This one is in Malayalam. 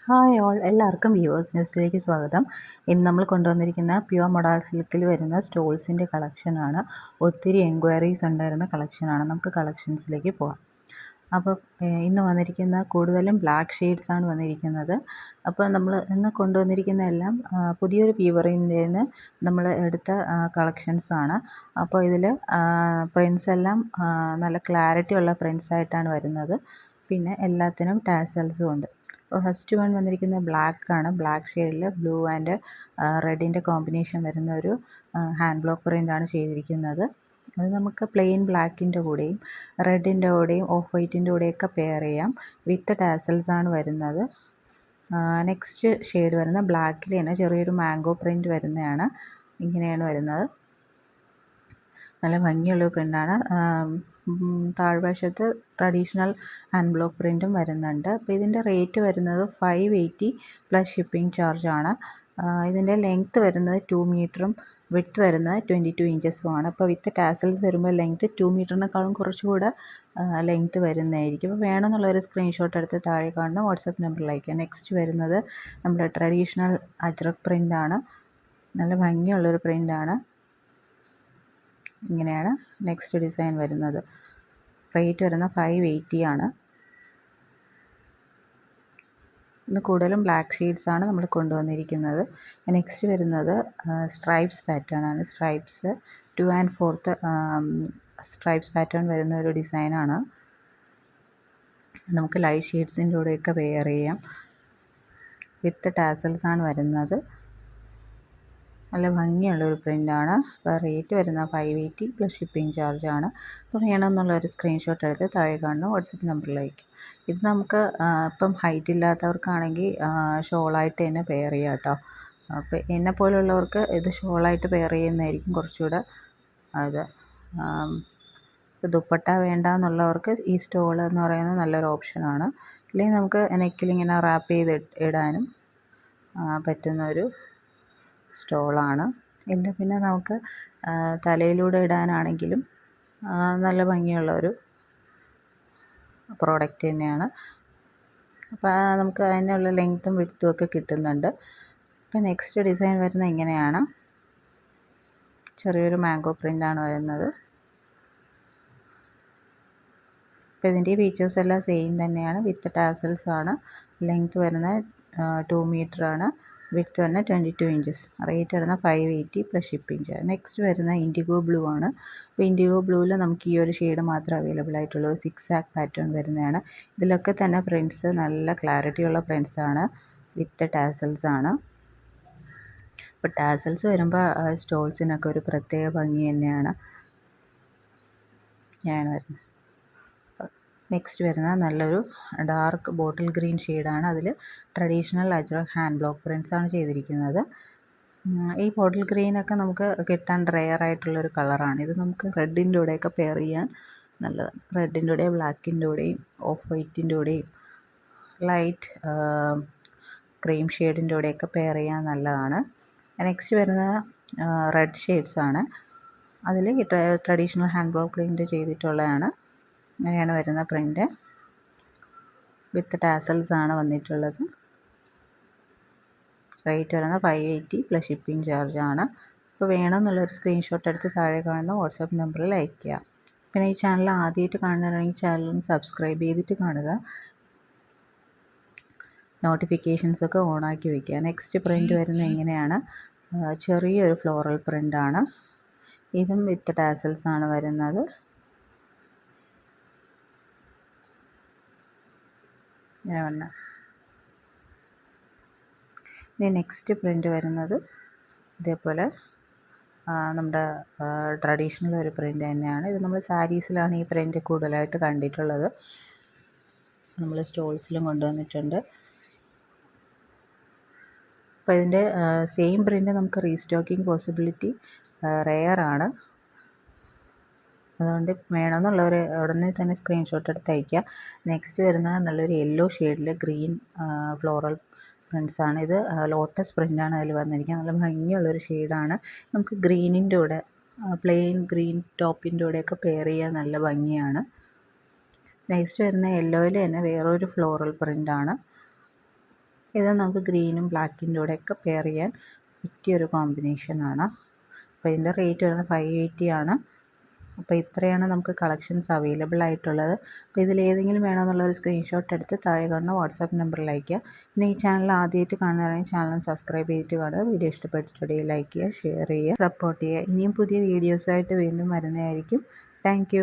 ഹായ് ഓൾ, എല്ലാവർക്കും വ്യൂവേഴ്സ് ന്യൂസിലേക്ക് സ്വാഗതം. ഇന്ന് നമ്മൾ കൊണ്ടുവന്നിരിക്കുന്ന പ്യുവർ മൊഡാൾ സിൽക്കിൽ വരുന്ന സ്റ്റോൾസിൻ്റെ കളക്ഷനാണ്. ഒത്തിരി എൻക്വയറീസ് ഉണ്ടായിരുന്ന കളക്ഷനാണ്. നമുക്ക് കളക്ഷൻസിലേക്ക് പോകാം. അപ്പോൾ ഇന്ന് വന്നിരിക്കുന്ന കൂടുതലും ബ്ലാക്ക് ഷെയ്ഡ്സാണ് വന്നിരിക്കുന്നത്. അപ്പോൾ നമ്മൾ ഇന്ന് കൊണ്ടുവന്നിരിക്കുന്ന എല്ലാം പുതിയൊരു പ്യുവറിൻ്റെ നിന്ന് നമ്മൾ എടുത്ത കളക്ഷൻസാണ്. അപ്പോൾ ഇതിൽ പ്രിൻസ് എല്ലാം നല്ല ക്ലാരിറ്റി ഉള്ള പ്രിൻസ് ആയിട്ടാണ് വരുന്നത്. പിന്നെ എല്ലാത്തിനും ടാസൽസും ഉണ്ട്. അപ്പോൾ ഫസ്റ്റ് വൺ വന്നിരിക്കുന്നത് ബ്ലാക്ക് ആണ്. ബ്ലാക്ക് ഷെയ്ഡിൽ ബ്ലൂ ആൻഡ് റെഡിൻ്റെ കോമ്പിനേഷൻ വരുന്ന ഒരു ഹാൻഡ് ബ്ലോക്ക് പ്രിൻ്റാണ് ചെയ്തിരിക്കുന്നത്. അത് നമുക്ക് പ്ലെയിൻ ബ്ലാക്കിൻ്റെ കൂടെയും റെഡിൻ്റെ കൂടെയും ഓഫ് വൈറ്റിൻ്റെ കൂടെയൊക്കെ പെയർ ചെയ്യാം. വിത്ത് ടാസൽസ് ആണ് വരുന്നത്. നെക്സ്റ്റ് ഷെയ്ഡ് വരുന്ന ബ്ലാക്കിൽ തന്നെ ചെറിയൊരു മാംഗോ പ്രിൻ്റ് വരുന്നതാണ്. ഇങ്ങനെയാണ് വരുന്നത്. നല്ല ഭംഗിയുള്ളൊരു പ്രിൻ്റാണ്. താഴ്വശത്ത് ട്രഡീഷണൽ ഹാൻഡ് ബ്ലോക്ക് പ്രിൻറ്റും വരുന്നുണ്ട്. അപ്പോൾ ഇതിൻ്റെ റേറ്റ് വരുന്നത് 580 പ്ലസ് ഷിപ്പിംഗ് ചാർജാണ്. ഇതിൻ്റെ ലെങ്ത്ത് വരുന്നത് 2 മീറ്ററും വിഡ്ത്ത് വരുന്നത് 22 ഇഞ്ചസുമാണ്. അപ്പോൾ വിത്ത് ടാസൽസ് വരുമ്പോൾ ലെങ്ത്ത് 2 മീറ്ററിനേക്കാളും കുറച്ചുകൂടെ ലെങ്ത്ത് വരുന്നതായിരിക്കും. അപ്പോൾ വേണമെന്നുള്ളൊരു സ്ക്രീൻഷോട്ട് എടുത്ത് താഴെ കാണുന്ന വാട്സപ്പ് നമ്പറിൽ അയക്കാം. നെക്സ്റ്റ് വരുന്നത് നമ്മുടെ ട്രഡീഷണൽ അജ്രക് പ്രിൻ്റാണ്. നല്ല ഭംഗിയുള്ളൊരു പ്രിൻ്റാണ്. ഇങ്ങനെയാണ് നെക്സ്റ്റ് ഡിസൈൻ വരുന്നത്. റേറ്റ് വരുന്നത് 580 ആണ്. ഇന്ന് കൂടുതലും ബ്ലാക്ക് ഷെയ്ഡ്സാണ് നമ്മൾ കൊണ്ടുവന്നിരിക്കുന്നത്. നെക്സ്റ്റ് വരുന്നത് സ്ട്രൈപ്സ് പാറ്റേൺ ആണ്. സ്ട്രൈപ്സ് 2 and 4 സ്ട്രൈപ്സ് പാറ്റേൺ വരുന്ന ഒരു ഡിസൈനാണ്. നമുക്ക് ലൈറ്റ് ഷെയ്ഡ്സിൻ്റെ കൂടെയൊക്കെ വെയർ ചെയ്യാം. വിത്ത് ടാസൽസ് ആണ് വരുന്നത്. നല്ല ഭംഗിയുള്ളൊരു പ്രിൻ്റാണ്. അപ്പോൾ റേറ്റ് വരുന്നത് 580 പ്ലസ് ഷിപ്പിംഗ് ചാർജാണ്. അപ്പോൾ വേണമെന്നുള്ളൊരു സ്ക്രീൻഷോട്ട് എടുത്ത് താഴെ കാണുന്ന വാട്സപ്പ് നമ്പറിലേക്ക്. ഇത് നമുക്ക് ഇപ്പം ഹൈറ്റ് ഇല്ലാത്തവർക്കാണെങ്കിൽ ഷോളായിട്ട് തന്നെ പെയർ ചെയ്യാം കേട്ടോ. അപ്പോൾ എന്നെപ്പോലുള്ളവർക്ക് ഇത് ഷോളായിട്ട് പെയർ ചെയ്യുന്നതായിരിക്കും കുറച്ചുകൂടെ അത്. ദുപ്പട്ട വേണ്ട എന്നുള്ളവർക്ക് ഈ സ്റ്റോൾ എന്ന് പറയുന്നത് നല്ലൊരു ഓപ്ഷനാണ്. ഇല്ലെങ്കിൽ നമുക്ക് നെക്കിലിങ്ങനെ റാപ്പ് ചെയ്ത് ഇടാനും പറ്റുന്നൊരു സ്റ്റോളാണ്. ഇല്ല പിന്നെ നമുക്ക് തലയിലൂടെ ഇടാനാണെങ്കിലും നല്ല ഭംഗിയുള്ളൊരു പ്രോഡക്റ്റ് തന്നെയാണ്. അപ്പോൾ നമുക്ക് അതിനുള്ള ലെങ്ത്തും വിഡ്ത്തും ഒക്കെ കിട്ടുന്നുണ്ട്. അപ്പോൾ നെക്സ്റ്റ് ഡിസൈൻ വരുന്നത് ഇങ്ങനെയാണ്. ചെറിയൊരു മാംഗോ പ്രിൻ്റാണ് വരുന്നത്. അപ്പോൾ ഇതിൻ്റെ ഫീച്ചേഴ്സ് എല്ലാം സെയിം തന്നെയാണ്. വിത്ത് ടാസൽസ് ആണ്. ലെങ്ത്ത് വരുന്നത് 2 മീറ്ററാണ്. വിഡ്ത്ത് വരുന്നത് 22 ഇഞ്ചസ്. റേറ്റ് വരുന്നത് 580 പ്ലസ് ഷിപ്പിംഗ് ചാർജ്. നെക്സ്റ്റ് വരുന്ന ഇൻഡിഗോ ബ്ലൂ ആണ്. അപ്പോൾ ഇൻഡിഗോ ബ്ലൂവിൽ നമുക്ക് ഈ ഒരു ഷെയ്ഡ് മാത്രം അവൈലബിൾ ആയിട്ടുള്ളൂ. 6 ആക്ക് പാറ്റേൺ വരുന്നതാണ്. ഇതിലൊക്കെ തന്നെ പ്രിൻറ്റ്സ് നല്ല ക്ലാരിറ്റിയുള്ള പ്രിൻറ്റ്സാണ്. വിത്ത് ടാസൽസ് ആണ്. അപ്പോൾ ടാസൽസ് വരുമ്പോൾ സ്റ്റോൾസിനൊക്കെ ഒരു പ്രത്യേക ഭംഗി തന്നെയാണ് വരുന്നത്. നെക്സ്റ്റ് വരുന്നത് നല്ലൊരു ഡാർക്ക് ബോട്ടിൽ ഗ്രീൻ ഷെയ്ഡാണ്. അതിൽ ട്രഡീഷണൽ അജ്രക് ഹാൻഡ് ബ്ലോക്ക് പ്രിൻറ്റ്സാണ് ചെയ്തിരിക്കുന്നത്. ഈ ബോട്ടിൽ ഗ്രീനൊക്കെ നമുക്ക് കിട്ടാൻ റെയർ ആയിട്ടുള്ളൊരു കളറാണ്. ഇത് നമുക്ക് റെഡിൻ്റെ കൂടെയൊക്കെ പെയർ ചെയ്യാൻ നല്ലതാണ്. റെഡിൻ്റെ കൂടെയും ബ്ലാക്കിൻ്റെ കൂടെയും ഓഫ് വൈറ്റിൻ്റെ കൂടെയും ലൈറ്റ് ക്രീം ഷെയ്ഡിൻ്റെ കൂടെയൊക്കെ പെയർ ചെയ്യാൻ നല്ലതാണ്. നെക്സ്റ്റ് വരുന്നത് റെഡ് ഷെയ്ഡ്സാണ്. അതിൽ ട്രഡീഷണൽ ഹാൻഡ് ബ്ലോക്ക് പ്രിൻറ്റ് ചെയ്തിട്ടുള്ളതാണ്. ഇങ്ങനെയാണ് വരുന്ന പ്രിൻ്റ്. വിത്ത് ടാസൽസ് ആണ് വന്നിട്ടുള്ളത്. റേറ്റ് വരുന്നത് 580 പ്ലസ് ഷിപ്പിംഗ് ചാർജാണ്. അപ്പോൾ വേണമെന്നുള്ളൊരു സ്ക്രീൻഷോട്ട് എടുത്ത് താഴെ കാണുന്ന വാട്സാപ്പ് നമ്പറിൽ അയയ്ക്കുക. പിന്നെ ഈ ചാനൽ ആദ്യമായിട്ട് കാണുന്നവരാണെങ്കിൽ ചാനൽ സബ്സ്ക്രൈബ് ചെയ്തിട്ട് കാണുക. നോട്ടിഫിക്കേഷൻസൊക്കെ ഓണാക്കി വയ്ക്കുക. നെക്സ്റ്റ് പ്രിൻ്റ് വരുന്നത് എങ്ങനെയാണ്. ചെറിയൊരു ഫ്ലോറൽ പ്രിൻ്റാണ്. ഇതും വിത്ത് ടാസൽസ് ആണ് വരുന്നത്. ഇനി നെക്സ്റ്റ് പ്രിൻ്റ് വരുന്നത് ഇതേപോലെ നമ്മുടെ ട്രഡീഷണൽ ഒരു പ്രിൻ്റ് തന്നെയാണ്. ഇത് നമ്മൾ സാരീസിലാണ് ഈ പ്രിൻ്റ് കൂടുതലായിട്ട് കണ്ടിട്ടുള്ളത്. നമ്മൾ സ്റ്റോൾസിലും കൊണ്ടുവന്നിട്ടുണ്ട്. അപ്പോൾ ഇതിൻ്റെ സെയിം പ്രിൻ്റ് നമുക്ക് റീസ്റ്റോക്കിംഗ് പോസിബിലിറ്റി റെയർ ആണ്. അതുകൊണ്ട് വേണമെന്നുള്ളവർ ഉടനെ തന്നെ സ്ക്രീൻഷോട്ട് എടുത്ത് അയയ്ക്കുക. നെക്സ്റ്റ് വരുന്നത് നല്ലൊരു യെല്ലോ ഷെയ്ഡിൽ ഗ്രീൻ ഫ്ലോറൽ പ്രിൻറ്റ്സാണ്. ഇത് ലോട്ടസ് പ്രിൻ്റാണ് അതിൽ വന്നിരിക്കുന്നത്. നല്ല ഭംഗിയുള്ളൊരു ഷെയ്ഡാണ്. നമുക്ക് ഗ്രീനിൻ്റെ കൂടെ പ്ലെയിൻ ഗ്രീൻ ടോപ്പിൻ്റെ കൂടെയൊക്കെ പെയർ ചെയ്യാൻ നല്ല ഭംഗിയാണ്. നെക്സ്റ്റ് വരുന്ന യെല്ലോയിൽ തന്നെ വേറൊരു ഫ്ലോറൽ പ്രിൻ്റാണ്. ഇത് നമുക്ക് ഗ്രീനും ബ്ലാക്കിൻ്റെ കൂടെയൊക്കെ പെയർ ചെയ്യാൻ പറ്റിയൊരു കോമ്പിനേഷനാണ്. അപ്പോൾ ഇതിൻ്റെ റേറ്റ് വരുന്നത് 580 ആണ്. അപ്പോൾ ഇത്രയാണ് നമുക്ക് കളക്ഷൻസ് അവൈലബിൾ ആയിട്ടുള്ളത്. അപ്പോൾ ഇതിലേതെങ്കിലും വേണമെന്നുള്ളൊരു സ്ക്രീൻഷോട്ട് എടുത്ത് താഴെ കാണുന്ന വാട്സാപ്പ് നമ്പറിൽ അയയ്ക്കുക. പിന്നെ ഈ ചാനൽ ആദ്യമായിട്ട് കാണുന്നവരാണെങ്കിൽ ചാനൽ സബ്സ്ക്രൈബ് ചെയ്തിട്ട് കാണുക. വീഡിയോ ഇഷ്ടപ്പെട്ടിട്ടുണ്ടെങ്കിൽ ലൈക്ക് ചെയ്യുക, ഷെയർ ചെയ്യുക, സപ്പോർട്ട് ചെയ്യുക. ഇനിയും പുതിയ വീഡിയോസായിട്ട് വീണ്ടും വരുന്നതായിരിക്കും. താങ്ക്